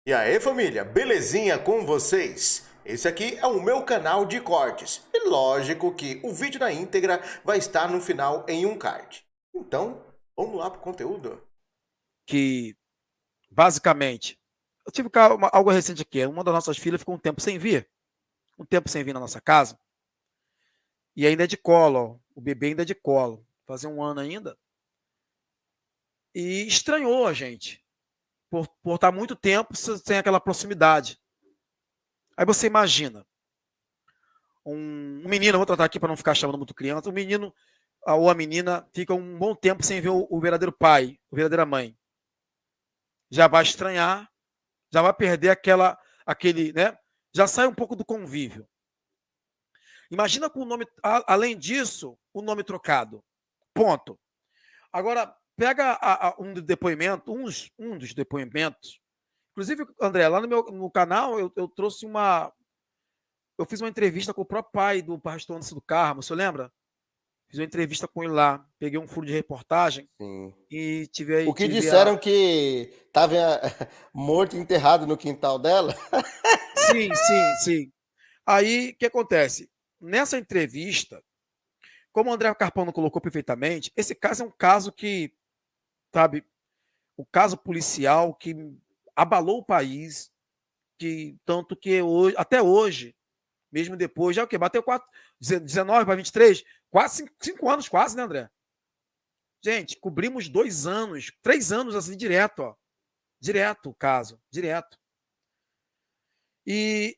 E aí, família, belezinha com vocês? Esse aqui é o meu canal de cortes. E lógico que o vídeo na íntegra vai estar no final em um card. Então, vamos lá pro conteúdo. Que, basicamente, eu tive algo recente aqui. Uma das nossas filhas ficou um tempo sem vir na nossa casa, e ainda é de colo, ó, o bebê ainda é de colo, fazer um ano ainda, e estranhou a gente, por estar muito tempo sem aquela proximidade. Aí você imagina, um menino, vou tratar aqui para não ficar chamando muito criança, um menino ou a menina fica um bom tempo sem ver o verdadeiro pai, a verdadeira mãe. Já vai estranhar, já vai perder aquele, né? Já sai um pouco do convívio. Imagina com o nome, além disso, o nome trocado. Ponto. Agora, pega um dos depoimentos. Inclusive, André, lá no canal eu trouxe uma. Eu fiz uma entrevista com o próprio pai do pastor Anderson do Carmo, você lembra? Fiz uma entrevista com ele lá. Peguei um furo de reportagem Sim. e O que tive a. disseram que estava morto e enterrado no quintal dela? Sim, sim, sim. Aí, o que acontece? Nessa entrevista, como o André Carpão não colocou perfeitamente, esse caso é um caso que, sabe, o caso policial que abalou o país, que tanto que hoje, até hoje, mesmo depois, já o quê? Bateu 19 para 23, quase 5 anos, quase, né, André? Gente, cobrimos 2 anos, 3 anos assim, direto, ó. Direto o caso, direto. E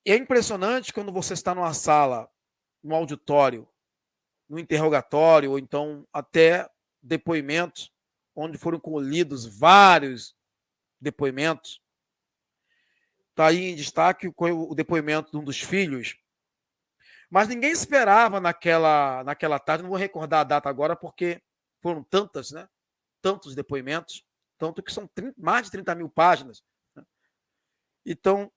é impressionante quando você está numa sala, no auditório, no interrogatório, ou então até depoimentos, onde foram colhidos vários depoimentos. Está aí em destaque o depoimento de um dos filhos, mas ninguém esperava naquela tarde, não vou recordar a data agora, porque foram tantas, né? Tantos depoimentos, tanto que são mais de 30 mil páginas. Né? Então,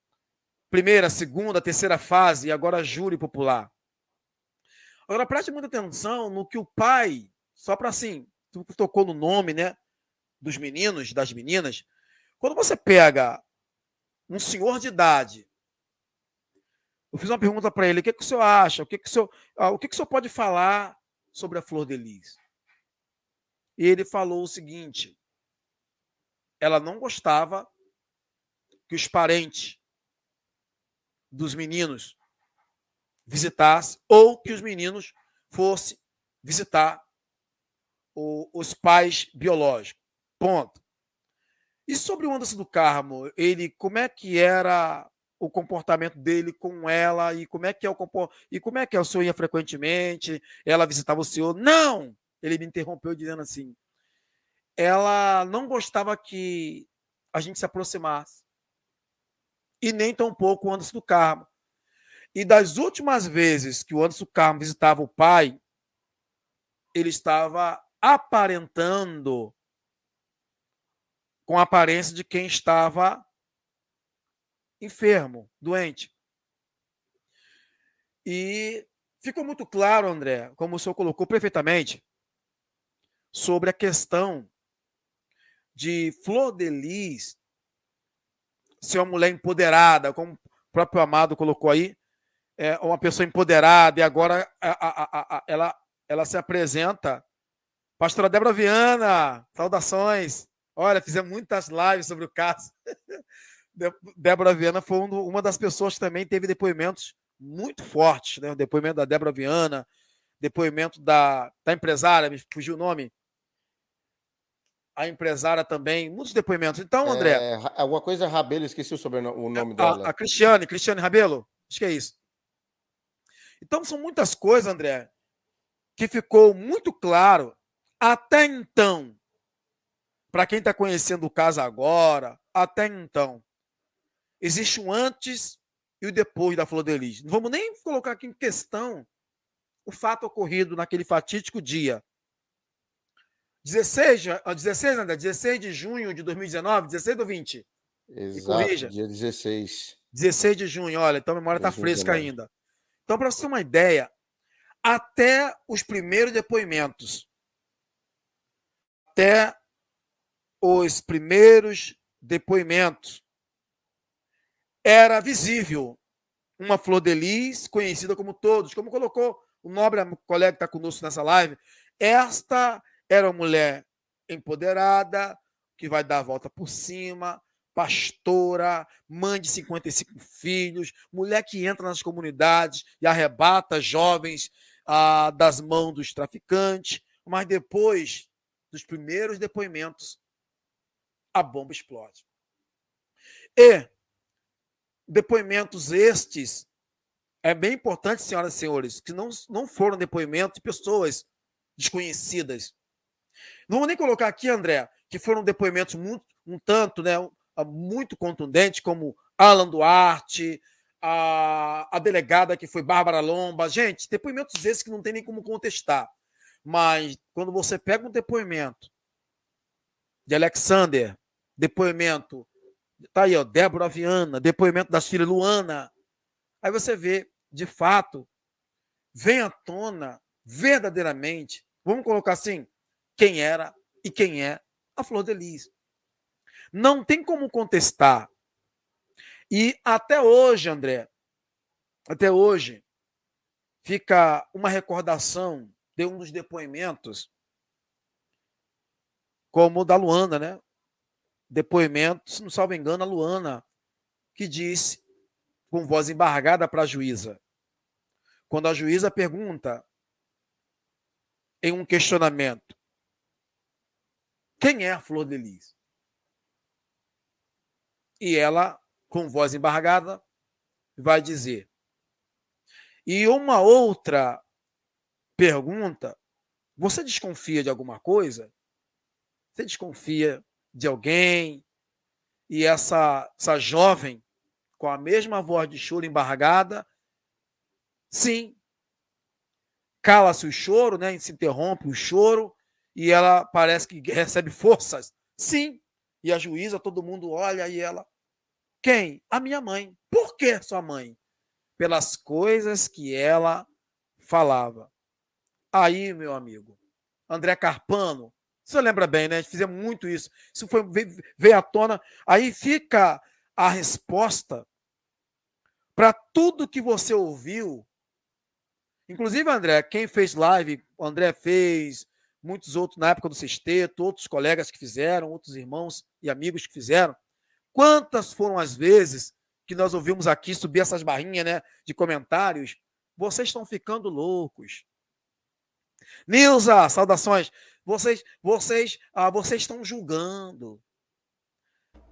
primeira, segunda, terceira fase, e agora júri popular. Agora, preste muita atenção no que o pai, só para assim, tu tocou no nome, né? Dos meninos, das meninas. Quando você pega um senhor de idade, eu fiz uma pergunta para ele: o que o senhor acha? O que o senhor pode falar sobre a Flor de Lis? E ele falou o seguinte: ela não gostava que os parentes dos meninos visitassem ou que os meninos fossem visitar os pais biológicos. Ponto. E sobre o Anderson do Carmo, ele, como é que era o comportamento dele com ela e como é que é o senhor ia frequentemente? Ela visitava o senhor? Não! Ele me interrompeu dizendo assim: ela não gostava que a gente se aproximasse e nem tampouco o Anderson do Carmo. E das últimas vezes que o Anderson do Carmo visitava o pai, ele estava aparentando com a aparência de quem estava enfermo, doente. E ficou muito claro, André, como o senhor colocou perfeitamente, sobre a questão de Flor de Lis ser uma mulher empoderada, como o próprio Amado colocou aí, uma pessoa empoderada, e agora ela se apresenta. Pastora Débora Viana, saudações. Olha, fizemos muitas lives sobre o caso. Débora Viana foi uma das pessoas que também teve depoimentos muito fortes, né? O depoimento da Débora Viana, depoimento da empresária, me fugiu o nome, a empresária também, muitos depoimentos. Então, André, Alguma coisa Rabelo, esqueci o nome a dela. Cristiane Rabelo, acho que é isso. Então, são muitas coisas, André, que ficou muito claro até então, para quem está conhecendo o caso agora, até então. Existe um antes e o depois da Flor de Lis. Não vamos nem colocar aqui em questão o fato ocorrido naquele fatídico dia. 16, André, 16 de junho de 2019, 16 ou 20? Me Exato, corrija. dia 16 16 de junho, olha, então a memória de está fresca 2019. ainda. Então, para você ter uma ideia, até os primeiros depoimentos, até os primeiros depoimentos era visível uma flor de lis, conhecida como todos, como colocou o nobre colega que está conosco nessa live. Esta era uma mulher empoderada, que vai dar a volta por cima, pastora, mãe de 55 filhos, mulher que entra nas comunidades e arrebata jovens das mãos dos traficantes, mas depois dos primeiros depoimentos, a bomba explode. E depoimentos estes, é bem importante, senhoras e senhores, que não foram depoimentos de pessoas desconhecidas. Não vou nem colocar aqui, André, que foram depoimentos um tanto, né, muito contundentes, como Alan Duarte, a delegada que foi Bárbara Lomba. Gente, depoimentos esses que não tem nem como contestar. Mas quando você pega um depoimento de Alexander, depoimento, tá aí, ó, Débora Viana, depoimento da filha Luana, aí você vê, de fato, vem à tona verdadeiramente, vamos colocar assim, quem era e quem é a Flor de Lis. Não tem como contestar. E até hoje, André, até hoje, fica uma recordação de um dos depoimentos, como o da Luana, né? Depoimento, se não salvo engano, a Luana, que disse, com voz embargada para a juíza, quando a juíza pergunta, em um questionamento, quem é a Flor de Lis? E ela, com voz embargada, vai dizer. E uma outra pergunta, você desconfia de alguma coisa? Você desconfia de alguém? E essa jovem, com a mesma voz de choro embargada, sim, cala-se o choro, né? Se interrompe o choro, e ela parece que recebe forças. Sim. E a juíza, todo mundo olha e ela, quem? A minha mãe. Por que sua mãe? Pelas coisas que ela falava. Aí, meu amigo, André Carpano, você lembra bem, né? Fizemos muito isso. Isso veio à tona. Aí fica a resposta para tudo que você ouviu. Inclusive, André, quem fez live, o André fez, muitos outros na época do sexteto, outros colegas que fizeram, outros irmãos e amigos que fizeram. Quantas foram as vezes que nós ouvimos aqui subir essas barrinhas, né, de comentários? Vocês estão ficando loucos. Nilza, saudações. Vocês estão julgando.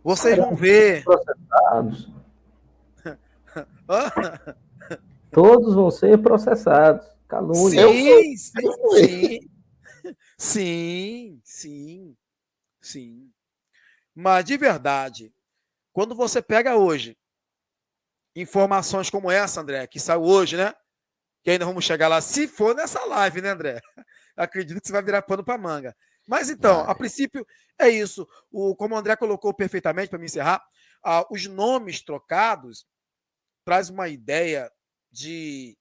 Vocês vão ver. Processados. Todos vão ser processados. Calúnia. Sim. Mas, de verdade, quando você pega hoje informações como essa, André, que saiu hoje, né? Que ainda vamos chegar lá, se for nessa live, né, André? Acredito que você vai virar pano para manga. Mas então, a princípio, é isso. Como o André colocou perfeitamente, para me encerrar, os nomes trocados traz uma ideia de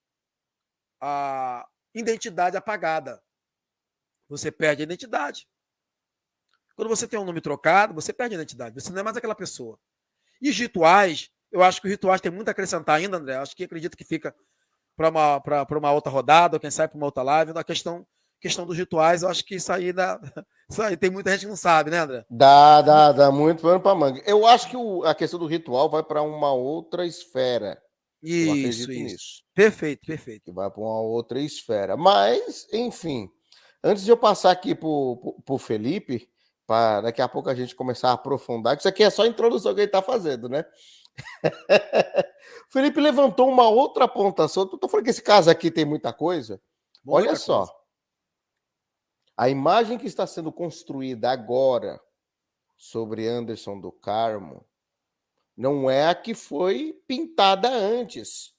identidade apagada. Você perde a identidade. Quando você tem um nome trocado, você perde a identidade. Você não é mais aquela pessoa. E os rituais, eu acho que os rituais tem muito a acrescentar ainda, André. Acredito que fica para uma outra rodada, ou quem sabe para uma outra live. Na questão dos rituais, eu acho que isso aí tem muita gente que não sabe, né, André? Dá muito pano para manga. Eu acho que a questão do ritual vai para uma outra esfera. Isso, eu acredito nisso. Perfeito. Que vai para uma outra esfera. Mas, enfim, antes de eu passar aqui para o Felipe, para daqui a pouco a gente começar a aprofundar, que isso aqui é só a introdução que ele está fazendo, né? O Felipe levantou uma outra ponta solta. Estou falando que esse caso aqui tem muita coisa. Olha só. A imagem que está sendo construída agora sobre Anderson do Carmo não é a que foi pintada antes.